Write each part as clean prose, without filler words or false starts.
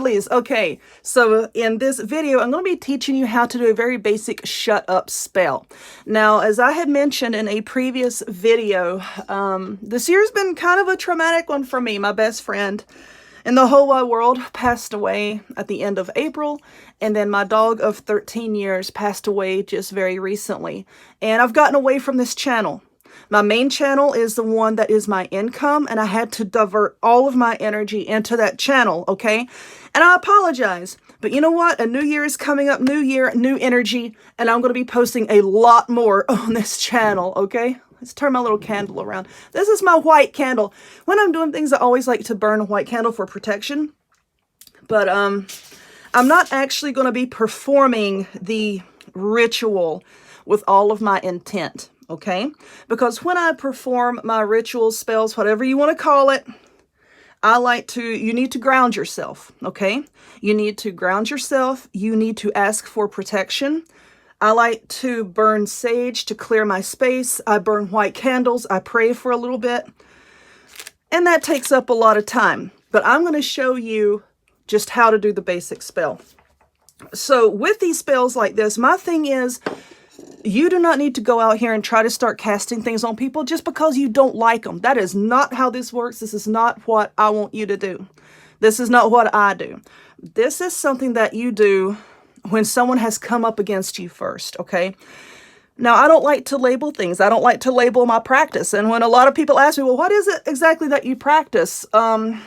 lovelies. Okay, so in this video, I'm going to be teaching you how to do a very basic shut up spell. Now, as I had mentioned in a previous video, this year's been kind of a traumatic one for me. My best friend in the whole wide world passed away at the end of April, and then my dog of 13 years passed away just very recently. And I've gotten away from this channel. My main channel is the one that is my income, and I had to divert all of my energy into that channel, okay? And I apologize, but you know what? A new year is coming up, new year, new energy, and I'm going to be posting a lot more on this channel, okay? Let's turn my little candle around. This is my white candle. When I'm doing things, I always like to burn a white candle for protection, but I'm not actually going to be performing the ritual with all of my intent. Okay, because when I perform my rituals, spells, whatever you want to call it, you need to ground yourself, okay? You need to ground yourself. You need to ask for protection. I like to burn sage to clear my space. I burn white candles. I pray for a little bit. And that takes up a lot of time. But I'm going to show you just how to do the basic spell. So with these spells like this, my thing is, you do not need to go out here and try to start casting things on people just because you don't like them. That is not how this works. This is not what I want you to do. This is not what I do. This is something that you do when someone has come up against you first, okay? Now, I don't like to label things. I don't like to label my practice. And when a lot of people ask me, well, what is it exactly that you practice? I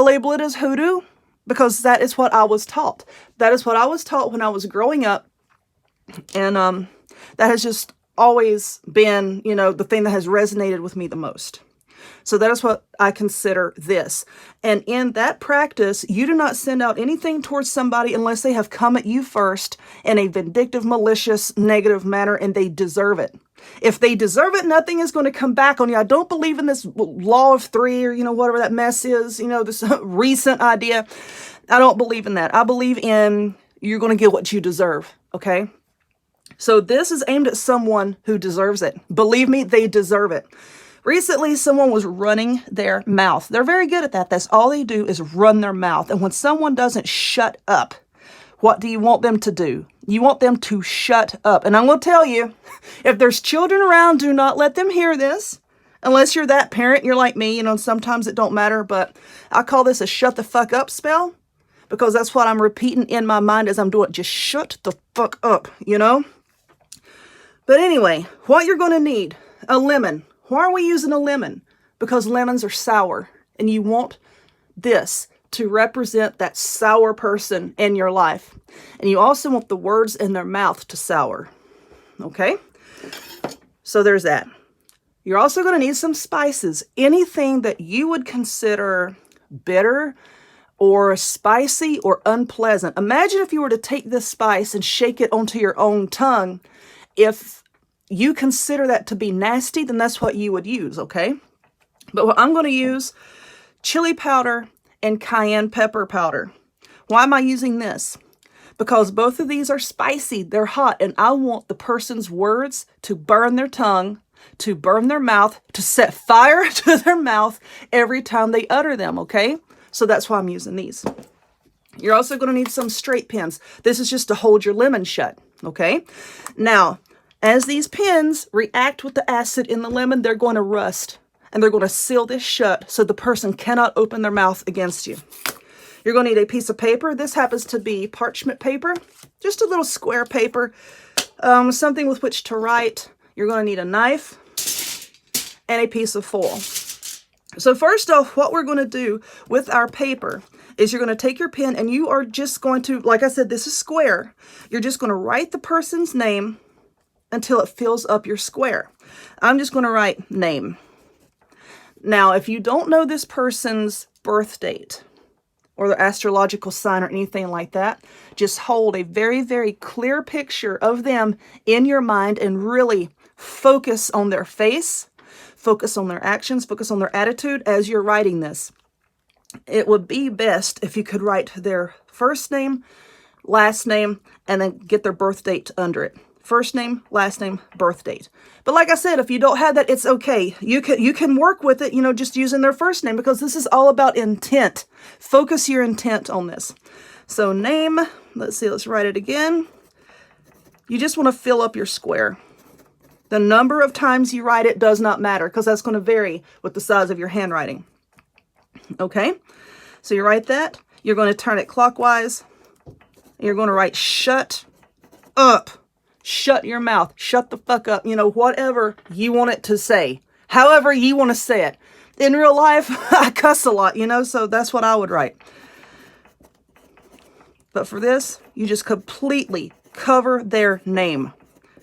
label it as hoodoo because that is what I was taught. That is what I was taught when I was growing up. And that has just always been, you know, the thing that has resonated with me the most. So that is what I consider this. And in that practice, you do not send out anything towards somebody unless they have come at you first in a vindictive, malicious, negative manner, and they deserve it. If they deserve it, nothing is going to come back on you. I don't believe in this law of three or, you know, whatever that mess is, you know, this recent idea. I don't believe in that. I believe in you're going to get what you deserve, okay? So this is aimed at someone who deserves it. Believe me, they deserve it. Recently, someone was running their mouth. They're very good at that. That's all they do is run their mouth. And when someone doesn't shut up, what do you want them to do? You want them to shut up. And I'm going to tell you, if there's children around, do not let them hear this. Unless you're that parent, you're like me, you know, sometimes it don't matter. But I call this a shut the fuck up spell because that's what I'm repeating in my mind as I'm doing it. Just shut the fuck up, you know? But anyway, what you're going to need, a lemon. Why are we using a lemon? Because lemons are sour, and you want this to represent that sour person in your life. And you also want the words in their mouth to sour, okay? So there's that. You're also going to need some spices. Anything that you would consider bitter or spicy or unpleasant. Imagine if you were to take this spice and shake it onto your own tongue. If you consider that to be nasty, then that's what you would use, okay? But what I'm going to use chili powder and cayenne pepper powder. Why am I using this? Because both of these are spicy, they're hot, and I want the person's words to burn their tongue, to burn their mouth, to set fire to their mouth every time they utter them, okay? So that's why I'm using these. You're also going to need some straight pins. This is just to hold your lemon shut, okay? Now, as these pins react with the acid in the lemon, they're going to rust, and they're going to seal this shut so the person cannot open their mouth against you. You're going to need a piece of paper. This happens to be parchment paper, just a little square paper, something with which to write. You're going to need a knife and a piece of foil. So first off, what we're going to do with our paper is you're going to take your pen and you are just going to, like I said, this is square. You're just going to write the person's name until it fills up your square. I'm just going to write name. Now, if you don't know this person's birth date or their astrological sign or anything like that, just hold a very, very clear picture of them in your mind and really focus on their face, focus on their actions, focus on their attitude as you're writing this. It would be best if you could write their first name, last name, and then get their birth date under it. First name, last name, birth date. But like I said, if you don't have that, it's okay. You can work with it, you know, just using their first name, because this is all about intent. Focus your intent on this. So name, let's see, let's write it again. You just want to fill up your square. The number of times you write it does not matter, because that's going to vary with the size of your handwriting. Okay, so you write that. You're going to turn it clockwise. You're going to write shut up. Shut your mouth. Shut the fuck up. You know, whatever you want it to say. However you want to say it. In real life, I cuss a lot, you know, so that's what I would write. But for this, you just completely cover their name.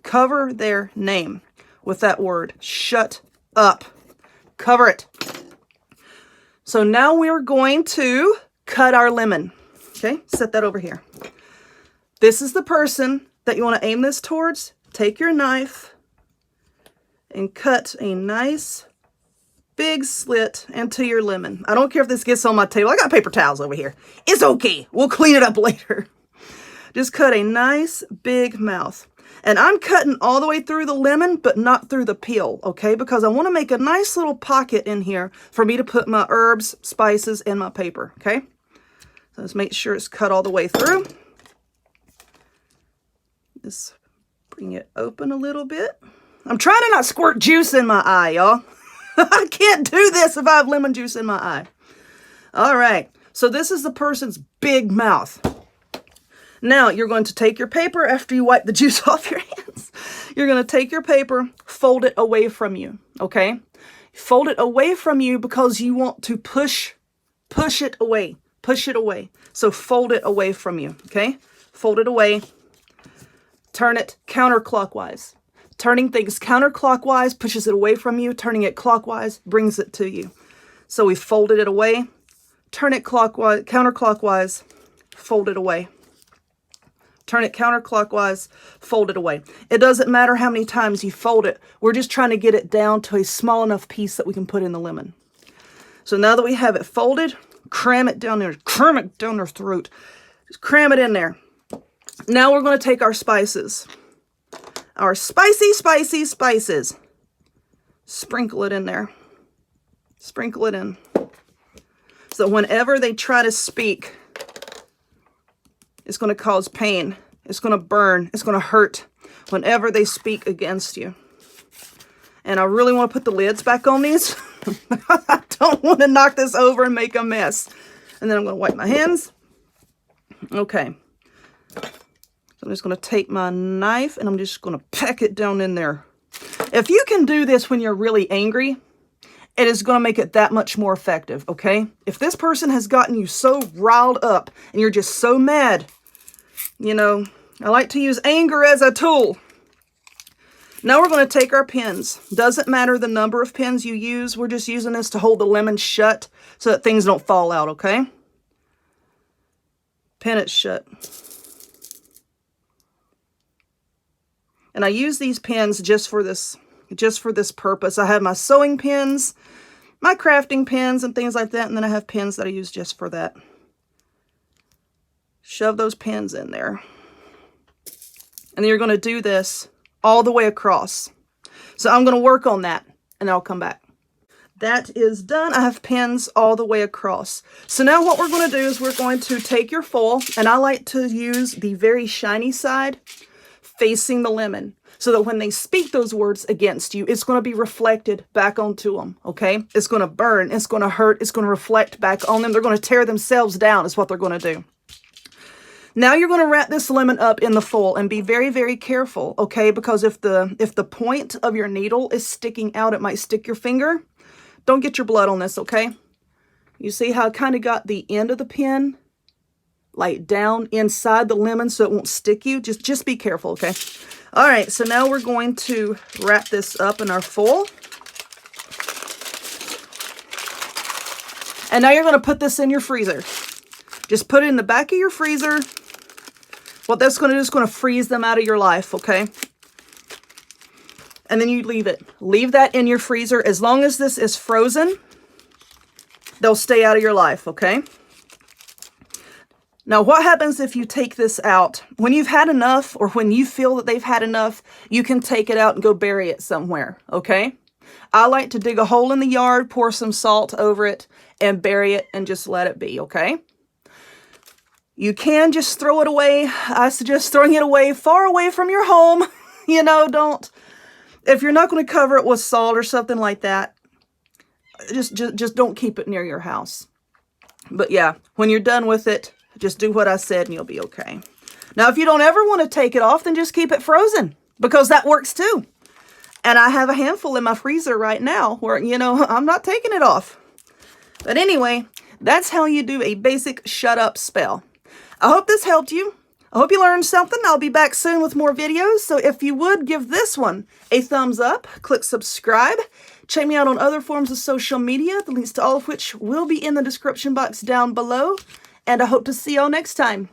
Cover their name with that word. Shut up. Cover it. So now we're going to cut our lemon. Okay, set that over here. This is the person that you want to aim this towards. Take your knife and cut a nice big slit into your lemon. I don't care if this gets on my table. I got paper towels over here. It's okay. We'll clean it up later. Just cut a nice big mouth. And I'm cutting all the way through the lemon, but not through the peel, okay? Because I want to make a nice little pocket in here for me to put my herbs, spices, and my paper, okay? So let's make sure it's cut all the way through. Just bring it open a little bit. I'm trying to not squirt juice in my eye, y'all. I can't do this if I have lemon juice in my eye. All right, so this is the person's big mouth. Now, you're going to take your paper after you wipe the juice off your hands. You're going to take your paper, fold it away from you, okay? Fold it away from you because you want to push it away. Push it away. So fold it away from you, okay? Fold it away. Turn it counterclockwise. Turning things counterclockwise pushes it away from you. Turning it clockwise brings it to you. So we folded it away. Turn it clockwise, counterclockwise, fold it away. Turn it counterclockwise, fold it away. It doesn't matter how many times you fold it. We're just trying to get it down to a small enough piece that we can put in the lemon. So now that we have it folded, cram it down there. Cram it down their throat. Just cram it in there. Now we're going to take our spices. Our spicy spices. Sprinkle it in there. Sprinkle it in. So whenever they try to speak, it's going to cause pain. It's going to burn. It's going to hurt whenever they speak against you. And I really want to put the lids back on these. I don't want to knock this over and make a mess. And then I'm going to wipe my hands. Okay. So I'm just going to take my knife and I'm just going to peck it down in there. If you can do this when you're really angry, it is going to make it that much more effective, okay? If this person has gotten you so riled up and you're just so mad, you know, I like to use anger as a tool. Now we're going to take our pins. Doesn't matter the number of pins you use. We're just using this to hold the lemon shut so that things don't fall out, okay? Pin it shut. And I use these pins just for this purpose. I have my sewing pins, my crafting pins, and things like that. And then I have pins that I use just for that. Shove those pins in there. And then you're going to do this all the way across. So I'm going to work on that, and I'll come back. That is done. I have pins all the way across. So now what we're going to do is we're going to take your foil, and I like to use the very shiny side facing the lemon, so that when they speak those words against you, it's going to be reflected back onto them, okay? It's going to burn, it's going to hurt, it's going to reflect back on them. They're going to tear themselves down is what they're going to do. Now you're going to wrap this lemon up in the foil and be very, very careful, okay? Because if the point of your needle is sticking out, it might stick your finger. Don't get your blood on this, okay? You see how I kind of got the end of the pin like down inside the lemon so it won't stick you. Just be careful, okay? All right, so now we're going to wrap this up in our foil. And now you're going to put this in your freezer. Just put it in the back of your freezer. What that's going to do is going to freeze them out of your life, okay? And then you leave it. Leave that in your freezer. As long as this is frozen, they'll stay out of your life, okay? Now, what happens if you take this out? When you've had enough, or when you feel that they've had enough, you can take it out and go bury it somewhere, okay? I like to dig a hole in the yard, pour some salt over it, and bury it and just let it be, okay? You can just throw it away. I suggest throwing it away far away from your home. You know, don't, if you're not going to cover it with salt or something like that, just don't keep it near your house. But yeah, when you're done with it, just do what I said and you'll be okay. Now, if you don't ever want to take it off, then just keep it frozen, because that works too. And I have a handful in my freezer right now where, you know, I'm not taking it off. But anyway, that's how you do a basic shut up spell. I hope this helped you. I hope you learned something. I'll be back soon with more videos. So if you would give this one a thumbs up, click subscribe. Check me out on other forms of social media, the links to all of which will be in the description box down below. And I hope to see y'all next time.